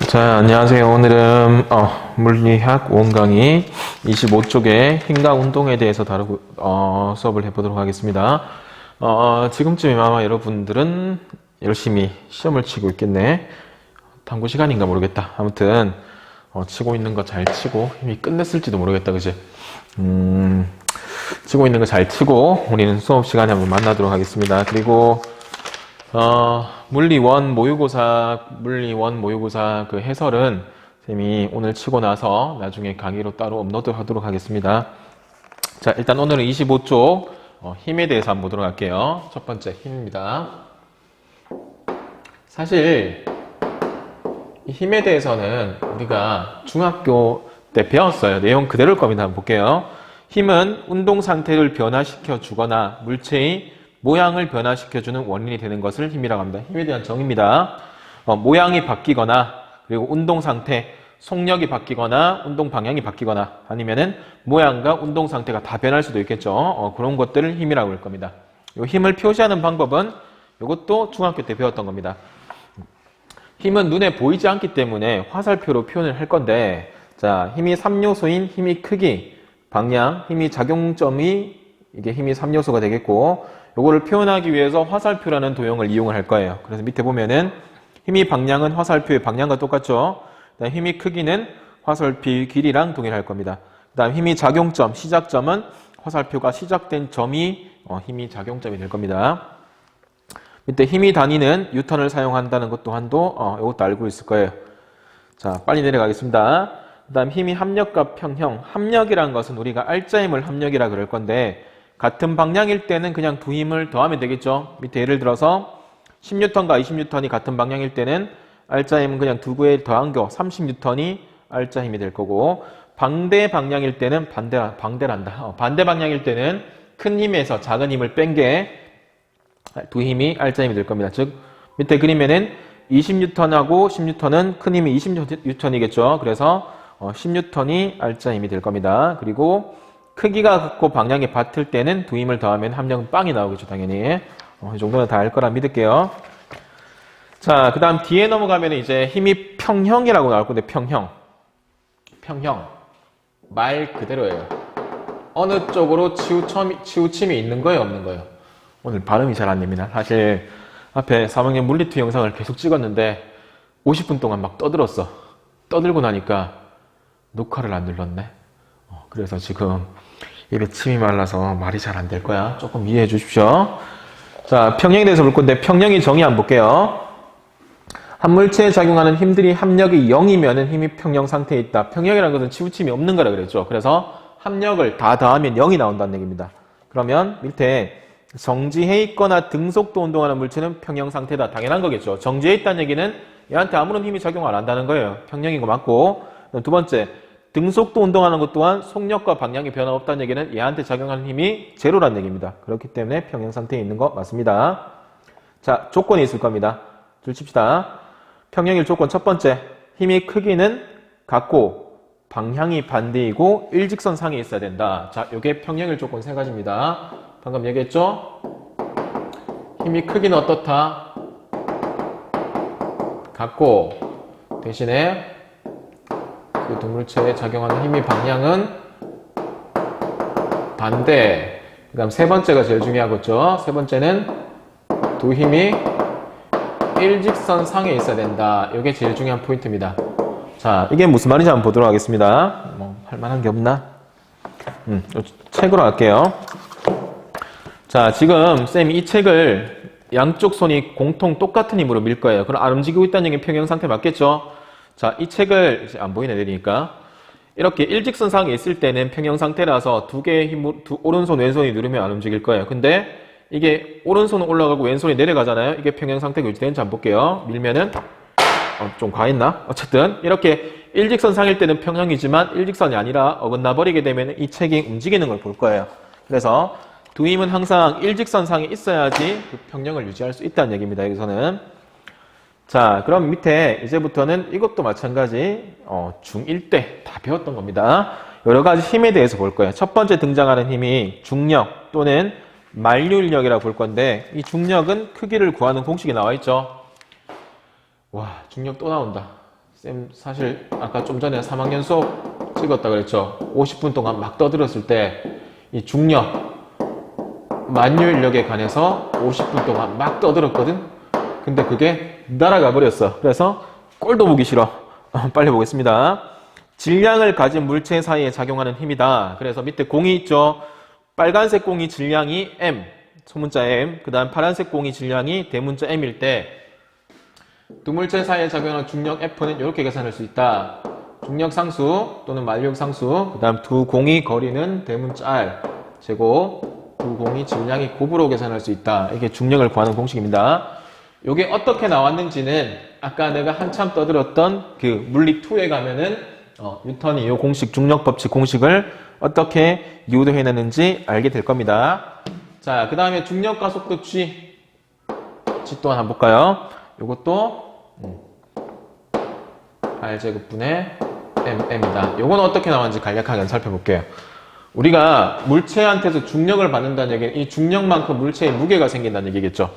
자, 안녕하세요. 오늘은 물리학 5원 강의 25쪽의 힘과 운동에 대해서 다루고 수업을 해보도록 하겠습니다. 지금쯤이면 아마 여러분들은 열심히 시험을 치고 있겠네. 탐구 시간인가 모르겠다. 아무튼 치고 있는 거 잘 치고 이미 끝냈을지도 모르겠다. 그지? 치고 있는 거 잘 치고 우리는 수업 시간에 한번 만나도록 하겠습니다. 그리고 물리 1 모의고사 그 해설은 쌤이 오늘 치고 나서 나중에 강의로 따로 업로드 하도록 하겠습니다. 자, 일단 오늘은 25쪽 힘에 대해서 한번 보도록 할게요. 첫 번째 힘입니다. 사실 이 힘에 대해서는 우리가 중학교 때 배웠어요. 내용 그대로일 겁니다. 한번 볼게요. 힘은 운동 상태를 변화시켜 주거나 물체의 모양을 변화시켜주는 원인이 되는 것을 힘이라고 합니다. 힘에 대한 정의입니다. 모양이 바뀌거나 그리고 운동 상태, 속력이 바뀌거나 운동 방향이 바뀌거나 아니면은 모양과 운동 상태가 다 변할 수도 있겠죠. 그런 것들을 힘이라고 할 겁니다. 이 힘을 표시하는 방법은 이것도 중학교 때 배웠던 겁니다. 힘은 눈에 보이지 않기 때문에 화살표로 표현을 할 건데, 자, 힘이 3요소인 힘의 크기, 방향, 힘의 작용점이 이게 힘이 3요소가 되겠고, 요거를 표현하기 위해서 화살표라는 도형을 이용을 할 거예요. 그래서 밑에 보면은 힘의 방향은 화살표의 방향과 똑같죠. 그다음 힘의 크기는 화살표의 길이랑 동일할 겁니다. 그다음 힘의 작용점, 시작점은 화살표가 시작된 점이 힘의 작용점이 될 겁니다. 밑에 힘의 단위는 뉴턴을 사용한다는 것 또한도 이것도 알고 있을 거예요. 자, 빨리 내려가겠습니다. 그다음 힘의 합력과 평형. 합력이란 것은 우리가 알짜힘을 합력이라 그럴 건데 같은 방향일 때는 그냥 두 힘을 더하면 되겠죠. 밑에 예를 들어서 10N과 20N이 같은 방향일 때는 알짜힘은 그냥 두 개에 더한 거 30N이 알짜힘이 될 거고, 반대 방향일 때는 반대란다. 반대 방향일 때는 큰 힘에서 작은 힘을 뺀 게 두 힘이 알짜힘이 될 겁니다. 즉 밑에 그리면은 20N하고 10N은 큰 힘이 20N이겠죠. 그래서 10N이 알짜힘이 될 겁니다. 그리고 크기가 같고 방향이 같을 때는 두 힘을 더하면 합력은 빵이 나오겠죠, 당연히. 이 정도는 다 알 거라 믿을게요. 자, 그 다음 뒤에 넘어가면 이제 힘이 평형이라고 나올 건데, 평형. 말 그대로예요. 어느 쪽으로 치우침이 있는 거예요, 없는 거예요? 오늘 발음이 잘 안 됩니다. 사실 앞에 3학년 물리2 영상을 계속 찍었는데 50분 동안 막 떠들었어. 떠들고 나니까 녹화를 안 눌렀네. 그래서 지금 입에 침이 말라서 말이 잘 안 될 거야. 조금 이해해 주십시오. 자, 평형에 대해서 볼 건데 평형의 정의 한번 볼게요. 한 물체에 작용하는 힘들이 합력이 0이면 힘이 평형 상태에 있다. 평형이라는 것은 치우침이 없는 거라 그랬죠. 그래서 합력을 다 더하면 0이 나온다는 얘기입니다. 그러면 밑에 정지해 있거나 등속도 운동하는 물체는 평형 상태다. 당연한 거겠죠. 정지해 있다는 얘기는 얘한테 아무런 힘이 작용 안 한다는 거예요. 평형인 거 맞고. 두 번째, 등속도 운동하는 것 또한 속력과 방향이 변화 없다는 얘기는 얘한테 작용하는 힘이 제로라는 얘기입니다. 그렇기 때문에 평형 상태에 있는 거 맞습니다. 자, 조건이 있을 겁니다. 줄 칩시다. 평형일 조건 첫 번째, 힘의 크기는 같고 방향이 반대이고 일직선상에 있어야 된다. 자, 요게 평형일 조건 세 가지입니다. 방금 얘기했죠? 힘의 크기는 어떻다? 같고 대신에 그 동물체에 작용하는 힘의 방향은 반대. 그 다음 세 번째가 제일 중요하겠죠. 세 번째는 두 힘이 일직선상에 있어야 된다. 이게 제일 중요한 포인트입니다. 자, 이게 무슨 말인지 한번 보도록 하겠습니다. 할 만한 게 없나? 책으로 할게요. 자, 지금 쌤이 이 책을 양쪽 손이 공통 똑같은 힘으로 밀 거예요. 그럼 안 움직이고 있다는 얘기는 평형 상태 맞겠죠? 자, 이 책을 이제 안 보이네, 내리니까. 이렇게 일직선상에 있을 때는 평형 상태라서 두 개의 힘으로, 오른손, 왼손이 누르면 안 움직일 거예요. 근데 이게 오른손은 올라가고 왼손이 내려가잖아요. 이게 평형 상태가 유지되는지 한번 볼게요. 밀면은, 좀 과했나? 어쨌든, 이렇게 일직선상일 때는 평형이지만 일직선이 아니라 어긋나 버리게 되면 이 책이 움직이는 걸 볼 거예요. 그래서 두 힘은 항상 일직선상에 있어야지 그 평형을 유지할 수 있다는 얘기입니다. 여기서는. 자, 그럼 밑에 이제부터는 이것도 마찬가지 중1 때 다 배웠던 겁니다. 여러 가지 힘에 대해서 볼 거예요. 첫 번째 등장하는 힘이 중력 또는 만류인력이라고 볼 건데, 이 중력은 크기를 구하는 공식이 나와 있죠. 와, 중력 또 나온다. 쌤 사실 아까 좀 전에 3학년 수업 찍었다 그랬죠. 50분 동안 막 떠들었을 때 이 중력, 만유인력에 관해서 50분 동안 막 떠들었거든. 근데 그게 날아가 버렸어. 그래서 꼴도 보기 싫어. 빨리 보겠습니다. 질량을 가진 물체 사이에 작용하는 힘이다. 그래서 밑에 공이 있죠. 빨간색 공이 질량이 M, 소문자 M, 그 다음 파란색 공이 질량이 대문자 M일 때 두 물체 사이에 작용하는 중력 F는 이렇게 계산할 수 있다. 중력 상수 또는 만력 상수, 그 다음 두 공이 거리는 대문자 R 제곱, 두 공이 질량이 곱으로 계산할 수 있다. 이게 중력을 구하는 공식입니다. 이게 어떻게 나왔는지는 아까 내가 한참 떠들었던 그 물리2에 가면은 뉴턴이 이 공식, 중력 법칙 공식을 어떻게 유도해내는지 알게 될 겁니다. 자, 그 다음에 중력과 속도 G 또한 한번 볼까요? 요것도 R제곱분의 M이다. 요건 어떻게 나왔는지 간략하게 살펴볼게요. 우리가 물체한테서 중력을 받는다는 얘기는 이 중력만큼 물체의 무게가 생긴다는 얘기겠죠.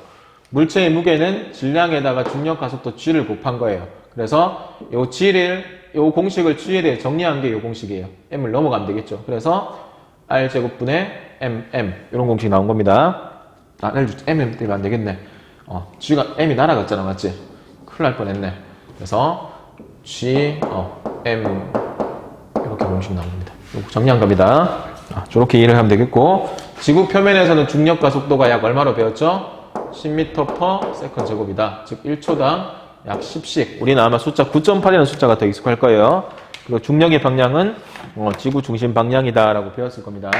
물체의 무게는 질량에다가 중력 가속도 G를 곱한 거예요. 그래서 요 공식을 G에 대해 정리한 게 요 공식이에요. M을 넘어가면 되겠죠. 그래서 R제곱분의 MM 이런 공식이 나온 겁니다. MM 때문에 안 되겠네. G가 M이 날아갔잖아, 맞지? 큰일 날 뻔했네. 그래서 G, M 이렇게 공식이 나온 겁니다. 이거 정리한 겁니다. 저렇게 이해를 하면 되겠고, 지구 표면에서는 중력과 속도가 약 얼마로 배웠죠? 10m/s 제곱이다. 즉 1초당 약 10씩. 우리는 아마 숫자 9.8이라는 숫자가 더 익숙할 거예요. 그리고 중력의 방향은 지구 중심 방향이다 라고 배웠을 겁니다.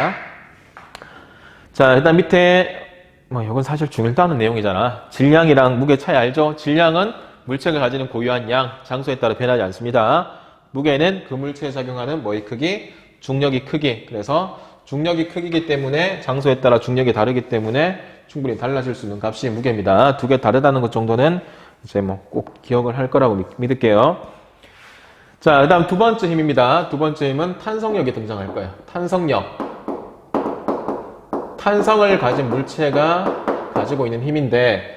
자, 일단 밑에 이건 사실 중요도 않은 내용이잖아. 질량이랑 무게 차이 알죠? 질량은 물체가 가지는 고유한 양, 장소에 따라 변하지 않습니다. 무게는 그 물체에 작용하는 뭐의 크기? 중력이 크기. 그래서 중력이 크기이기 때문에 장소에 따라 중력이 다르기 때문에 충분히 달라질 수 있는 값이 무게입니다. 두 개 다르다는 것 정도는 이제 꼭 기억을 할 거라고 믿을게요. 자, 그 다음 두 번째 힘입니다. 두 번째 힘은 탄성력이 등장할 거예요. 탄성력. 탄성을 가진 물체가 가지고 있는 힘인데,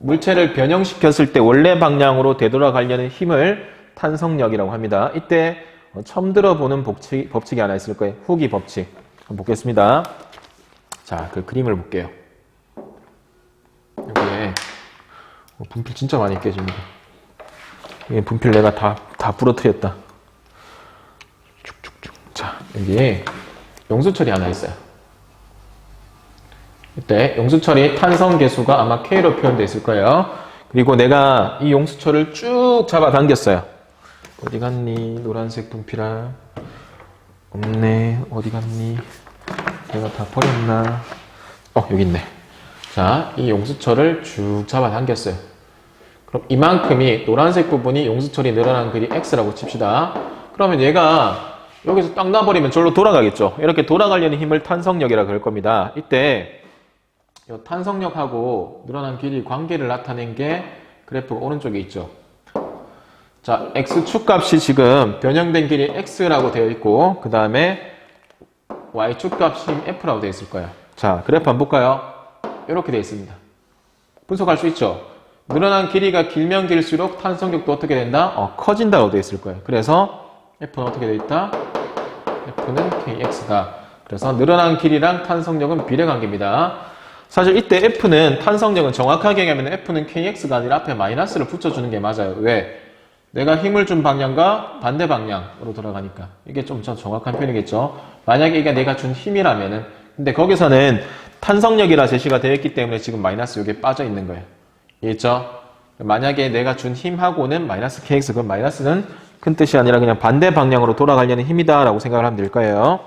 물체를 변형시켰을 때 원래 방향으로 되돌아가려는 힘을 탄성력이라고 합니다. 이때 처음 들어보는 법칙이 하나 있을 거예요. 후기 법칙. 한번 보겠습니다. 자, 그 그림을 볼게요. 여기에 분필 진짜 많이 깨집니다. 이게 분필 내가 다 부러뜨렸다. 쭉쭉쭉. 자, 여기에 용수철이 하나 있어요. 이때 용수철이 탄성 계수가 아마 K로 표현되어 있을 거예요. 그리고 내가 이 용수철을 쭉 잡아당겼어요. 어디 갔니? 노란색 분필아. 없네. 어디 갔니? 내가 다 버렸나? 여기 있네. 자, 이 용수철을 쭉 잡아당겼어요. 그럼 이만큼이 노란색 부분이 용수철이 늘어난 길이 X라고 칩시다. 그러면 얘가 여기서 딱 놔버리면 저로 돌아가겠죠. 이렇게 돌아가려는 힘을 탄성력이라 그럴 겁니다. 이때 이 탄성력하고 늘어난 길이 관계를 나타낸 게 그래프가 오른쪽에 있죠. 자, X축 값이 지금 변형된 길이 X라고 되어 있고, 그 다음에 Y축 값이 F라고 되어 있을 거예요. 자, 그래프 한번 볼까요? 이렇게 되어 있습니다. 분석할 수 있죠? 늘어난 길이가 길면 길수록 탄성력도 어떻게 된다? 커진다고 되어 있을 거예요. 그래서 F는 어떻게 되어 있다? F는 KX다. 그래서 늘어난 길이랑 탄성력은 비례관계입니다. 사실 이때 F는 탄성력은 정확하게 얘기하면 F는 KX가 아니라 앞에 마이너스를 붙여주는 게 맞아요. 왜? 내가 힘을 준 방향과 반대 방향으로 돌아가니까. 이게 좀 정확한 표현이겠죠. 만약에 이게 내가 준 힘이라면은, 근데 거기서는 탄성력이라 제시가 되어 있기 때문에 지금 마이너스 이게 빠져 있는 거예요. 이해했죠? 만약에 내가 준 힘하고는 마이너스 KX, 그럼 마이너스는 큰 뜻이 아니라 그냥 반대 방향으로 돌아가려는 힘이다 라고 생각을 하면 될 거예요.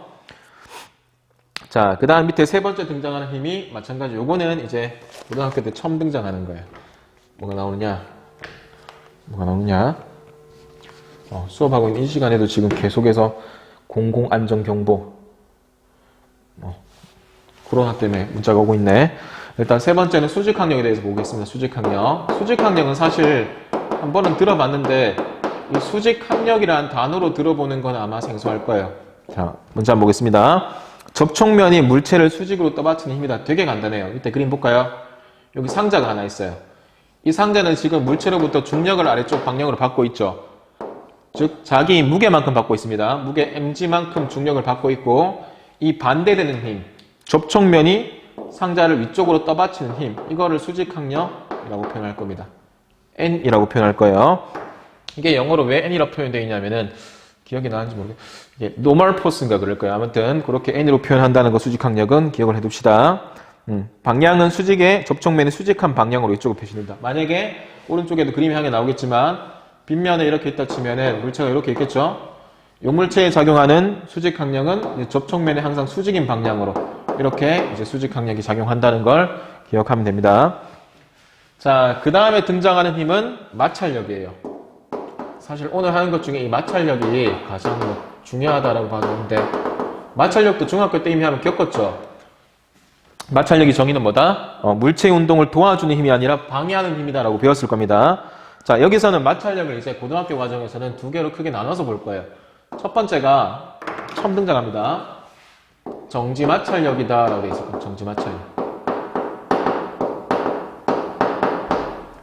자, 그 다음 밑에 세 번째 등장하는 힘이 마찬가지. 요거는 이제 고등학교 때 처음 등장하는 거예요. 뭐가 나오느냐? 수업하고 있는 이 시간에도 지금 계속해서 공공안전경보. 코로나 때문에 문자가 오고 있네. 일단 세 번째는 수직항력에 대해서 보겠습니다. 수직항력. 수직항력은 사실 한 번은 들어봤는데 이 수직항력이라는 단어로 들어보는 건 아마 생소할 거예요. 자, 문자 한번 보겠습니다. 접촉면이 물체를 수직으로 떠받치는 힘이다. 되게 간단해요. 이때 그림 볼까요? 여기 상자가 하나 있어요. 이 상자는 지금 물체로부터 중력을 아래쪽 방향으로 받고 있죠. 즉 자기 무게만큼 받고 있습니다. 무게 mg만큼 중력을 받고 있고 이 반대되는 힘, 접촉면이 상자를 위쪽으로 떠받치는 힘, 이거를 수직항력이라고 표현할 겁니다. N이라고 표현할 거예요. 이게 영어로 왜 N이라고 표현되어 있냐면은 기억이 나는지 모르겠어요. 이게 normal force인가 그럴 거예요. 아무튼 그렇게 N으로 표현한다는 거 수직항력은 기억을 해둡시다. 방향은 수직에 접촉면이 수직한 방향으로 이쪽으로 표시된다. 만약에 오른쪽에도 그림이 하게 나오겠지만 빗면에 이렇게 있다 치면은 물체가 이렇게 있겠죠. 이 물체에 작용하는 수직항력은 접촉면에 항상 수직인 방향으로 이렇게 이제 수직항력이 작용한다는 걸 기억하면 됩니다. 자, 그 다음에 등장하는 힘은 마찰력이에요. 사실 오늘 하는 것 중에 이 마찰력이 가장 중요하다라고 봐도 되는데 마찰력도 중학교 때 이미 한번 겪었죠. 마찰력의 정의는 뭐다? 물체의 운동을 도와주는 힘이 아니라 방해하는 힘이다라고 배웠을 겁니다. 자, 여기서는 마찰력을 이제 고등학교 과정에서는 두 개로 크게 나눠서 볼 거예요. 첫 번째가 처음 등장합니다. 정지 마찰력이다 라고 되어 있을 겁니다. 정지 마찰력.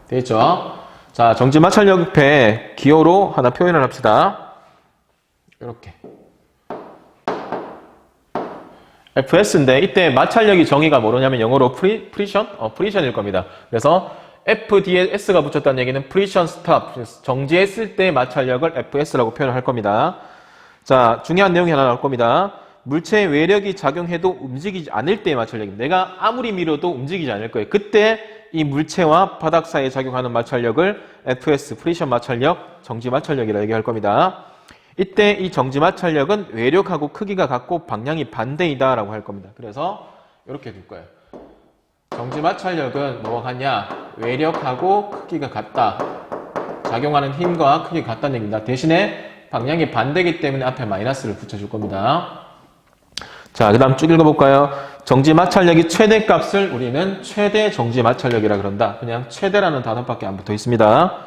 되겠죠? 자, 정지 마찰력 옆에 기호로 하나 표현을 합시다. 이렇게. FS인데 이때 마찰력이 정의가 뭐냐면 영어로 프리션일 겁니다. 그래서 FD에 S가 붙였다는 얘기는 프리션 스탑, 정지했을 때 마찰력을 FS라고 표현할 겁니다. 자, 중요한 내용이 하나 나올 겁니다. 물체의 외력이 작용해도 움직이지 않을 때의 마찰력입니다. 내가 아무리 밀어도 움직이지 않을 거예요. 그때 이 물체와 바닥 사이에 작용하는 마찰력을 FS, 프리션 마찰력, 정지 마찰력이라고 얘기할 겁니다. 이때 이 정지 마찰력은 외력하고 크기가 같고 방향이 반대이다 라고 할 겁니다. 그래서 이렇게 둘 거예요. 정지 마찰력은 뭐와 같냐? 외력하고 크기가 같다. 작용하는 힘과 크기가 같다는 얘기입니다. 대신에 방향이 반대이기 때문에 앞에 마이너스를 붙여줄 겁니다. 자, 그 다음 쭉 읽어볼까요? 정지 마찰력이 최대값을 우리는 최대 정지 마찰력이라 그런다. 그냥 최대라는 단어밖에 안 붙어 있습니다.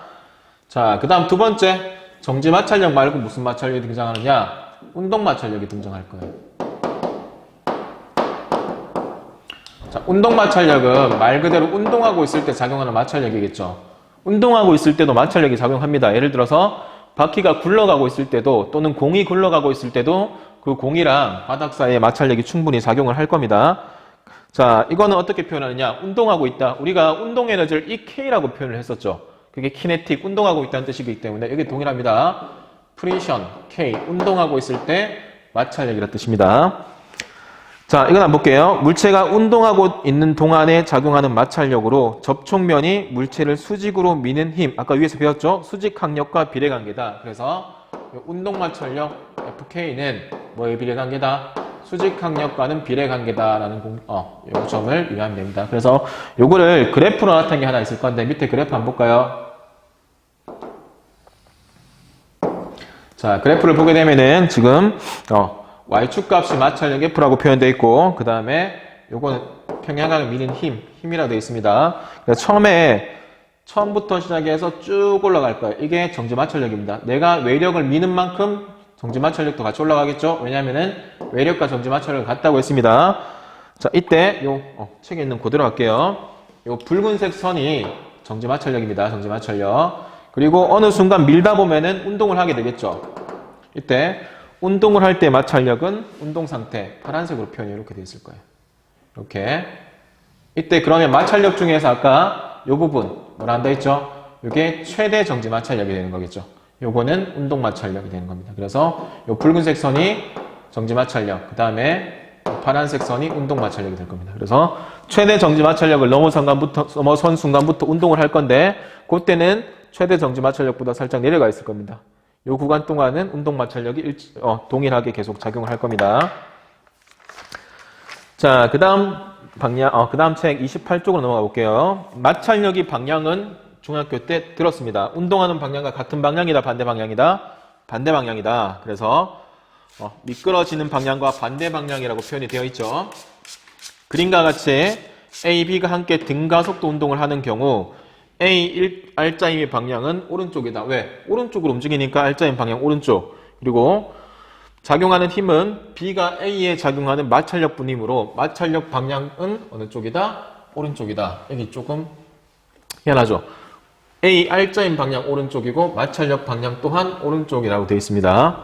자, 그 다음 두 번째. 정지 마찰력 말고 무슨 마찰력이 등장하느냐? 운동 마찰력이 등장할 거예요. 자, 운동 마찰력은 말 그대로 운동하고 있을 때 작용하는 마찰력이겠죠. 운동하고 있을 때도 마찰력이 작용합니다. 예를 들어서 바퀴가 굴러가고 있을 때도 또는 공이 굴러가고 있을 때도 그 공이랑 바닥 사이에 마찰력이 충분히 작용을 할 겁니다. 자, 이거는 어떻게 표현하느냐? 운동하고 있다. 우리가 운동 에너지를 EK라고 표현을 했었죠. 그게 키네틱, 운동하고 있다는 뜻이기 때문에 여기 동일합니다. 프리션, K, 운동하고 있을 때 마찰력이라는 뜻입니다. 자, 이건 한번 볼게요. 물체가 운동하고 있는 동안에 작용하는 마찰력으로 접촉면이 물체를 수직으로 미는 힘, 아까 위에서 배웠죠? 수직항력과 비례관계다. 그래서 운동 마찰력 FK는 뭐의 비례관계다? 수직항력과는 비례관계다라는 요점을 이해하면 됩니다. 그래서 요거를 그래프로 나타낸 게 하나 있을 건데 밑에 그래프 한번 볼까요? 자, 그래프를 보게 되면은 지금 Y축 값이 마찰력 F라고 표현되어 있고 그 다음에 요거는 평행하게 미는 힘이라고 되어 있습니다. 그래서 처음부터 시작해서 쭉 올라갈 거예요. 이게 정지 마찰력입니다. 내가 외력을 미는 만큼 정지 마찰력도 같이 올라가겠죠? 왜냐면은 외력과 정지 마찰력을 같다고 했습니다. 자, 이때 책에 있는 그대로 할게요. 요 붉은색 선이 정지 마찰력입니다. 정지 마찰력. 그리고 어느 순간 밀다 보면은 운동을 하게 되겠죠. 이때 운동을 할 때 마찰력은 운동 상태, 파란색으로 표현이 이렇게 되어 있을 거예요. 이렇게. 이때 그러면 마찰력 중에서 아까 요 부분 뭐라 한다 했죠? 이게 최대 정지 마찰력이 되는 거겠죠. 요거는 운동 마찰력이 되는 겁니다. 그래서 요 붉은색 선이 정지 마찰력, 그 다음에 파란색 선이 운동 마찰력이 될 겁니다. 그래서 최대 정지 마찰력을 넘어선 순간부터 운동을 할 건데 그때는 최대 정지 마찰력보다 살짝 내려가 있을 겁니다. 요 구간 동안은 운동 마찰력이 동일하게 계속 작용을 할 겁니다. 자, 그 다음 책 28쪽으로 넘어가 볼게요. 마찰력의 방향은 중학교 때 들었습니다. 운동하는 방향과 같은 방향이다, 반대 방향이다? 반대 방향이다. 그래서 미끄러지는 방향과 반대 방향이라고 표현이 되어 있죠. 그림과 같이 A, B가 함께 등가속도 운동을 하는 경우 A R자임의 방향은 오른쪽이다. 왜? 오른쪽으로 움직이니까 R자임 방향 오른쪽. 그리고 작용하는 힘은 B가 A에 작용하는 마찰력 분임으로 마찰력 방향은 어느 쪽이다? 오른쪽이다. 여기 조금 희한하죠. A R자인 방향 오른쪽이고 마찰력 방향 또한 오른쪽이라고 되어 있습니다.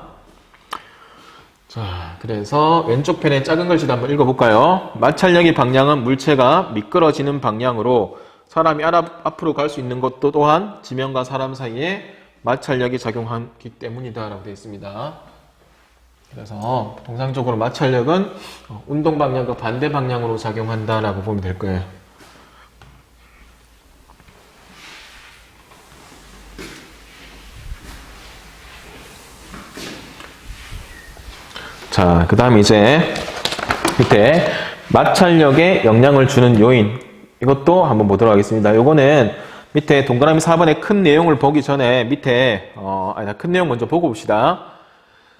자, 그래서 왼쪽 편에 작은 글씨도 한번 읽어볼까요? 마찰력의 방향은 물체가 미끄러지는 방향으로 사람이 앞으로 갈 수 있는 것도 또한 지면과 사람 사이에 마찰력이 작용하기 때문이다 라고 되어 있습니다. 그래서 통상적으로 마찰력은 운동 방향과 반대 방향으로 작용한다 라고 보면 될 거예요. 자, 그 다음 이제 밑에 마찰력에 영향을 주는 요인, 이것도 한번 보도록 하겠습니다. 요거는 밑에 동그라미 4번의 큰 내용을 보기 전에 밑에 큰 내용 먼저 보고 봅시다.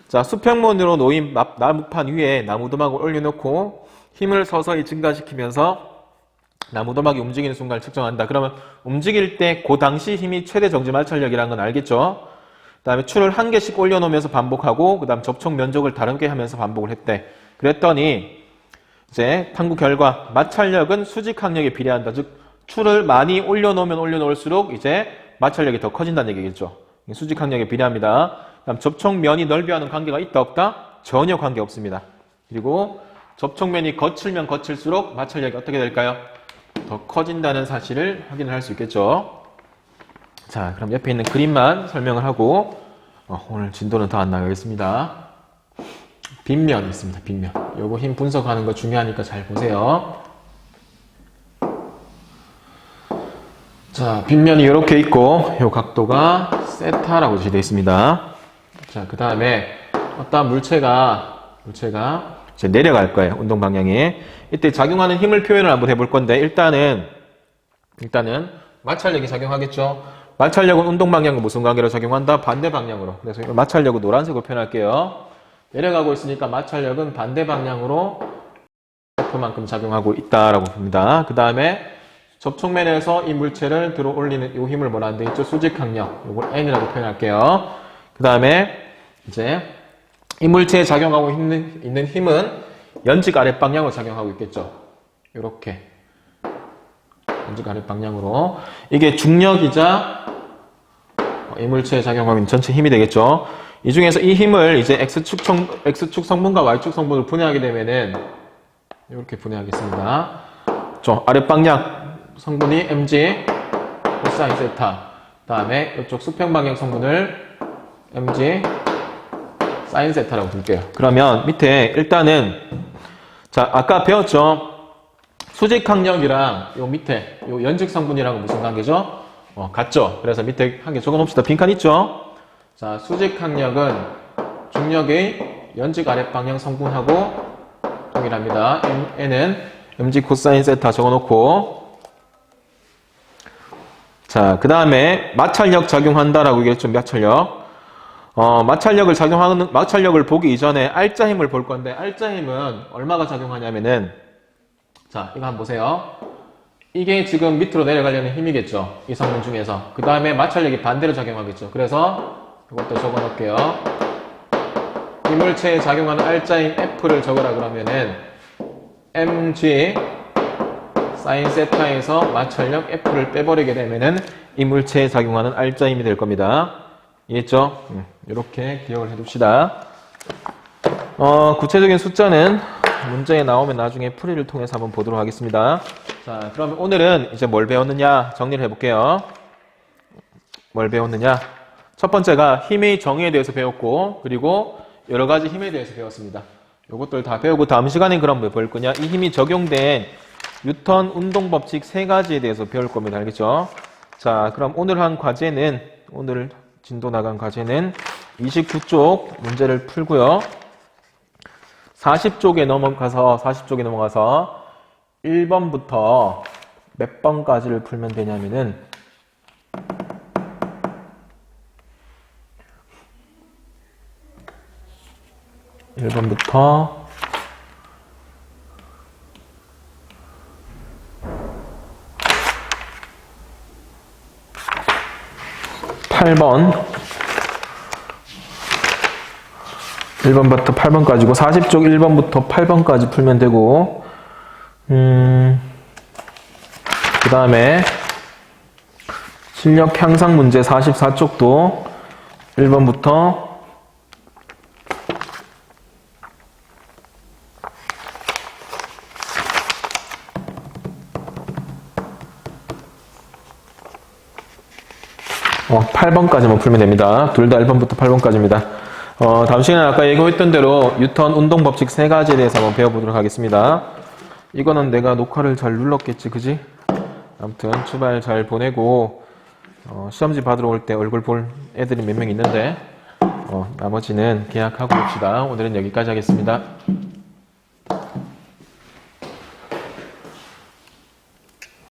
자, 수평면으로 놓인 나무판 위에 나무도막을 올려놓고 힘을 서서히 증가시키면서 나무도막이 움직이는 순간을 측정한다. 그러면 움직일 때 그 당시 힘이 최대 정지 마찰력이라는 건 알겠죠? 그 다음에 줄을 한 개씩 올려놓으면서 반복하고 그 다음 접촉 면적을 다르게 하면서 반복을 했대. 그랬더니 이제 탐구 결과 마찰력은 수직항력에 비례한다. 즉 줄을 많이 올려놓으면 올려놓을수록 이제 마찰력이 더 커진다는 얘기겠죠. 수직항력에 비례합니다. 그다음 접촉면이 넓이와는 관계가 있다 없다? 전혀 관계 없습니다. 그리고 접촉면이 거칠면 거칠수록 마찰력이 어떻게 될까요? 더 커진다는 사실을 확인을 할 수 있겠죠. 자, 그럼 옆에 있는 그림만 설명을 하고 오늘 진도는 더 안 나가겠습니다. 빗면 있습니다. 빗면. 요거 힘 분석하는 거 중요하니까 잘 보세요. 자, 빗면이 이렇게 있고 요 각도가 세타라고 지시되어 있습니다. 자, 그 다음에 어떤 물체가 이제 내려갈 거예요. 운동 방향에. 이때 작용하는 힘을 표현을 한번 해볼 건데 일단은 마찰력이 작용하겠죠. 마찰력은 운동 방향과 무슨 관계로 작용한다? 반대 방향으로. 그래서 마찰력은 노란색으로 표현할게요. 내려가고 있으니까 마찰력은 반대 방향으로 F만큼 작용하고 있다라고 봅니다. 그 다음에 접촉면에서 이 물체를 들어 올리는 이 힘을 뭐라 하는데 있죠? 수직항력. 이걸 N이라고 표현할게요. 그 다음에 이제 이 물체에 작용하고 있는 힘은 연직 아랫 방향으로 작용하고 있겠죠. 이렇게 연직 아랫 방향으로. 이게 중력이자 이 물체에 작용하면 전체 힘이 되겠죠. 이 중에서 이 힘을 이제 X축 성분과 Y축 성분을 분해하게 되면은 이렇게 분해하겠습니다. 아랫방향 성분이 mg 코사인 세타. 다음에 이쪽 수평방향 성분을 mg 사인 세타라고 둘게요. 그러면 밑에 일단은 자, 아까 배웠죠? 수직항력이랑 요 밑에 요 연직 성분이랑 무슨 관계죠? 같죠? 그래서 밑에 한 개 적어 놓읍시다. 빈칸 있죠? 자, 수직항력은 중력의 연직 아랫 방향 성분하고 동일합니다. N은 mg 코사인 세타 적어 놓고, 자, 그 다음에 마찰력 작용한다라고 얘기했죠. 마찰력을 보기 이전에 R자 힘을 볼 건데, R자 힘은 얼마가 작용하냐면은, 자, 이거 한번 보세요. 이게 지금 밑으로 내려가려는 힘이겠죠. 이 성분 중에서. 그 다음에 마찰력이 반대로 작용하겠죠. 그래서 이것도 적어 놓을게요. 이 물체에 작용하는 R자인 F를 적으라 그러면은 mg 사인 세타에서 마찰력 F를 빼버리게 되면은 이 물체에 작용하는 R자 힘이 될 겁니다. 이해했죠? 이렇게 기억을 해둡시다. 구체적인 숫자는 문제에 나오면 나중에 풀이를 통해서 한번 보도록 하겠습니다. 자, 그러면 오늘은 이제 뭘 배웠느냐 정리를 해볼게요. 뭘 배웠느냐? 첫 번째가 힘의 정의에 대해서 배웠고, 그리고 여러 가지 힘에 대해서 배웠습니다. 요것들 다 배우고 다음 시간엔 그럼 뭐 배울 거냐? 이 힘이 적용된 뉴턴 운동 법칙 3가지에 대해서 배울 겁니다. 알겠죠? 자, 그럼 오늘 진도 나간 과제는 29쪽 문제를 풀고요. 40쪽에 넘어가서 1번부터 몇 번까지를 풀면 되냐면은 1번부터 8번 1번부터 8번까지고 40쪽 1번부터 8번까지 풀면 되고 그 다음에 실력 향상 문제 44쪽도 1번부터 8번까지만 풀면 됩니다. 둘 다 1번부터 8번까지입니다. 다음 시간에 아까 예고했던 대로 뉴턴 운동 법칙 3가지에 대해서 한번 배워보도록 하겠습니다. 이거는 내가 녹화를 잘 눌렀겠지, 그지? 아무튼 주말 잘 보내고 시험지 받으러 올 때 얼굴 볼 애들이 몇 명 있는데 나머지는 계약하고 봅시다. 오늘은 여기까지 하겠습니다.